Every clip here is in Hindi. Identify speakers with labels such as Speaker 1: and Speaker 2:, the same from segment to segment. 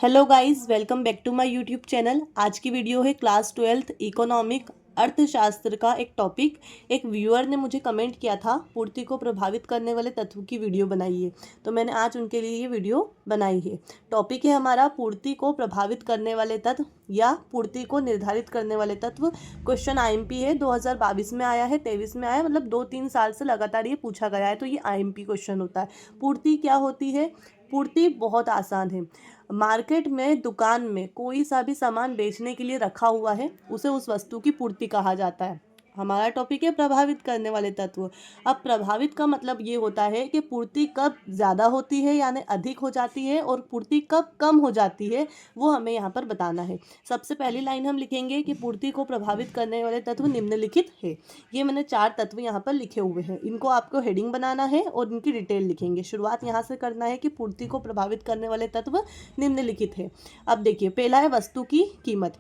Speaker 1: Hello guys, welcome back to my YouTube channel. आज की वीडियो है क्लास 12th इकोनॉमिक अर्थशास्त्र का एक टॉपिक। एक व्यूअर ने मुझे कमेंट किया था पूर्ति को प्रभावित करने वाले तत्व की वीडियो बनाइए, तो मैंने आज उनके लिए ये वीडियो बनाई है। टॉपिक है हमारा पूर्ति को प्रभावित करने वाले तत्व या पूर्ति को निर्धारित करने वाले तत्व। क्वेश्चन आईएमपी है, 2022 में आया है, 23 में आया, मतलब 2-3 साल से लगातार ये पूछा गया है, तो ये आईएमपी क्वेश्चन होता है। पूर्ति क्या होती है? पूर्ति बहुत आसान है। मार्केट में, दुकान में कोई सा भी सामान बेचने के लिए रखा हुआ है, उसे उस वस्तु की पूर्ति कहा जाता है। हमारा टॉपिक है प्रभावित करने वाले तत्व। अब प्रभावित का मतलब ये होता है कि पूर्ति कब ज़्यादा होती है यानी अधिक हो जाती है और पूर्ति कब कम हो जाती है, वो हमें यहाँ पर बताना है। सबसे पहली लाइन हम लिखेंगे कि पूर्ति को प्रभावित करने वाले तत्व निम्नलिखित है। ये मैंने 4 तत्व यहाँ पर लिखे हुए हैं, इनको आपको हेडिंग बनाना है और इनकी डिटेल लिखेंगे। शुरुआत यहाँ से करना है कि पूर्ति को प्रभावित करने वाले तत्व निम्नलिखित है। अब देखिए, पहला है वस्तु की कीमत।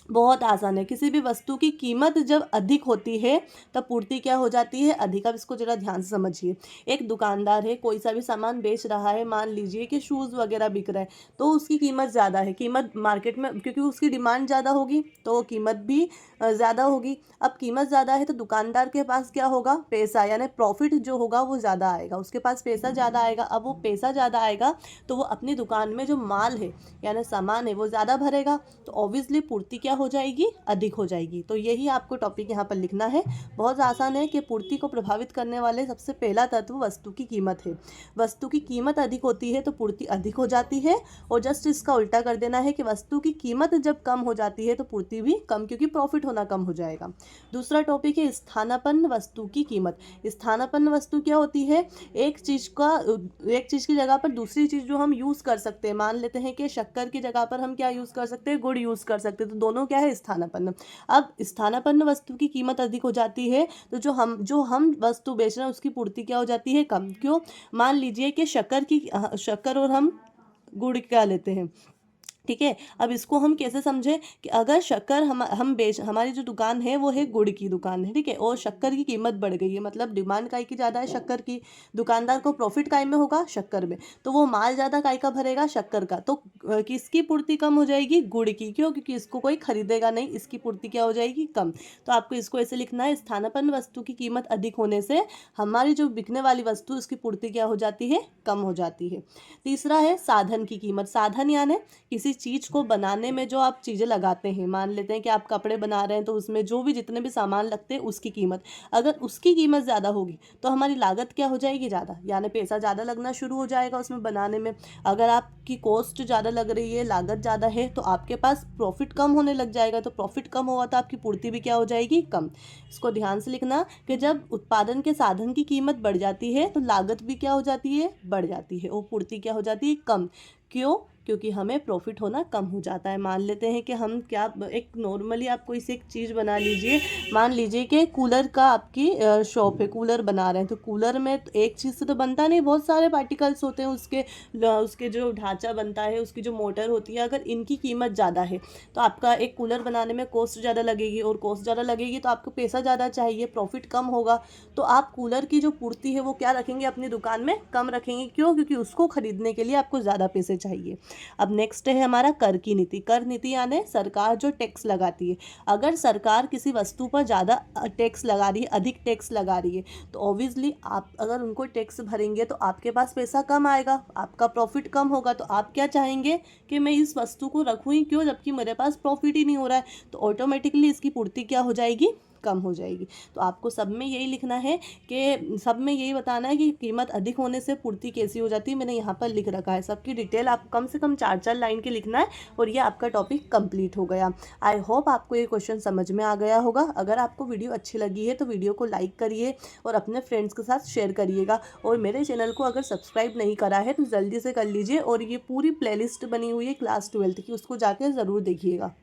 Speaker 1: बहुत आसान है। किसी भी वस्तु की कीमत जब अधिक होती है तब पूर्ति क्या हो जाती है? अधिक। अब इसको जरा ध्यान से समझिए। एक दुकानदार है, कोई सा भी सामान बेच रहा है, मान लीजिए कि शूज़ वगैरह बिक रहा है, तो उसकी कीमत ज़्यादा है। कीमत मार्केट में, क्योंकि उसकी डिमांड ज़्यादा होगी तो कीमत भी ज़्यादा होगी। अब कीमत ज़्यादा है तो दुकानदार के पास क्या होगा? पैसा, यानी प्रॉफिट जो होगा वो ज़्यादा आएगा, उसके पास पैसा ज़्यादा आएगा। अब वो पैसा ज़्यादा आएगा तो वो अपनी दुकान में जो माल है यानी सामान है वो ज़्यादा भरेगा, तो ऑब्वियसली पूर्ति क्या हो जाएगी? अधिक हो जाएगी। तो यही आपको टॉपिक यहाँ पर लिखना है। बहुत आसान है कि पूर्ति को प्रभावित करने वाले सबसे पहला तत्व वस्तु की कीमत है। वस्तु की कीमत अधिक होती है तो पूर्ति अधिक हो जाती है, और जस्ट इसका उल्टा कर देना है कि वस्तु की कीमत जब कम हो जाती है तो पूर्ति भी कम, क्योंकि प्रॉफिट होना कम हो जाएगा। दूसरा टॉपिक है स्थानापन्न वस्तु की कीमत। स्थानापन्न वस्तु क्या होती है? एक चीज़ की जगह पर दूसरी चीज़ जो हम यूज़ कर सकते हैं, मान लेते हैं कि शक्कर की जगह पर हम क्या यूज़ कर सकते हैं? गुड़ यूज़ कर सकते हैं, तो दोनों क्या है? स्थानापन्न। अब स्थानापन्न वस्तु की कीमत अधिक हो जाती है तो जो हम वस्तु बेच रहे हैं उसकी पूर्ति क्या हो जाती है? कम। क्यों? मान लीजिए कि शक्कर और हम गुड़ क्या लेते हैं, ठीक है। अब इसको हम कैसे समझें कि अगर शक्कर हमारी जो दुकान है वो है गुड़ की दुकान है, ठीक है, और शक्कर की कीमत बढ़ गई है, मतलब डिमांड काय की ज़्यादा है शक्कर की, दुकानदार को प्रॉफिट काय में होगा? शक्कर में। तो वो माल ज़्यादा काय का भरेगा? शक्कर का। तो किसकी पूर्ति कम हो जाएगी? गुड़ की। क्यों? क्योंकि इसको कोई खरीदेगा नहीं, इसकी पूर्ति क्या हो जाएगी? कम। तो आपको इसको ऐसे लिखना है, स्थानापन्न वस्तु की कीमत अधिक होने से हमारी जो बिकने वाली वस्तु उसकी पूर्ति क्या हो जाती है? कम हो जाती है। तीसरा है साधन की कीमत। साधन यानी किसी चीज़ को बनाने में जो आप चीज़ें लगाते हैं, मान लेते हैं कि आप कपड़े बना रहे हैं तो उसमें जो भी जितने भी सामान लगते हैं उसकी कीमत, अगर उसकी कीमत ज़्यादा होगी तो हमारी लागत क्या हो जाएगी? ज़्यादा, यानी पैसा ज़्यादा लगना शुरू हो जाएगा उसमें बनाने में। अगर आपकी कॉस्ट ज़्यादा लग रही है, लागत ज़्यादा है, तो आपके पास प्रॉफिट कम होने लग जाएगा, तो प्रॉफिट कम होगा तो आपकी पूर्ति भी क्या हो जाएगी? कम। इसको ध्यान से लिखना कि जब उत्पादन के साधन की कीमत बढ़ जाती है तो लागत भी क्या हो जाती है? बढ़ जाती है, और पूर्ति क्या हो जाती है? कम। क्यों? क्योंकि हमें प्रॉफिट होना कम हो जाता है। मान लेते हैं कि हम क्या, एक नॉर्मली आप कोई सी एक चीज़ बना लीजिए, मान लीजिए कि कूलर का आपकी शॉप है, कूलर बना रहे हैं, तो कूलर में एक चीज़ से तो बनता नहीं, बहुत सारे पार्टिकल्स होते हैं, उसके जो ढांचा बनता है, उसकी जो मोटर होती है, अगर इनकी कीमत ज़्यादा है तो आपका एक कूलर बनाने में कॉस्ट ज़्यादा लगेगी, और कॉस्ट ज़्यादा लगेगी तो आपको पैसा ज़्यादा चाहिए, प्रॉफिट कम होगा, तो आप कूलर की जो पूर्ति है वो क्या रखेंगे? अपनी दुकान में कम रखेंगे। क्यों? क्योंकि उसको खरीदने के लिए आपको ज़्यादा पैसे चाहिए। अब नेक्स्ट है हमारा कर की नीति। कर नीति यानी सरकार जो टैक्स लगाती है। अगर सरकार किसी वस्तु पर ज़्यादा टैक्स लगा रही है, अधिक टैक्स लगा रही है, तो ऑब्वियसली आप अगर उनको टैक्स भरेंगे तो आपके पास पैसा कम आएगा, आपका प्रॉफिट कम होगा, तो आप क्या चाहेंगे कि मैं इस वस्तु को रखूँ ही क्यों, जबकि मेरे पास प्रॉफिट ही नहीं हो रहा है, तो ऑटोमेटिकली इसकी पूर्ति क्या हो जाएगी? कम हो जाएगी। तो आपको सब में यही लिखना है कि सब में यही बताना है कि कीमत अधिक होने से पूर्ति कैसी हो जाती है। मैंने यहाँ पर लिख रखा है, सबकी डिटेल आप कम से कम 4-4 लाइन के लिखना है, और ये आपका टॉपिक कंप्लीट हो गया। आई होप आपको ये क्वेश्चन समझ में आ गया होगा। अगर आपको वीडियो अच्छी लगी है तो वीडियो को लाइक करिए और अपने फ्रेंड्स के साथ शेयर करिएगा, और मेरे चैनल को अगर सब्सक्राइब नहीं करा है तो जल्दी से कर लीजिए, और ये पूरी प्लेलिस्ट बनी हुई है क्लास 12th की, उसको जाकर ज़रूर देखिएगा।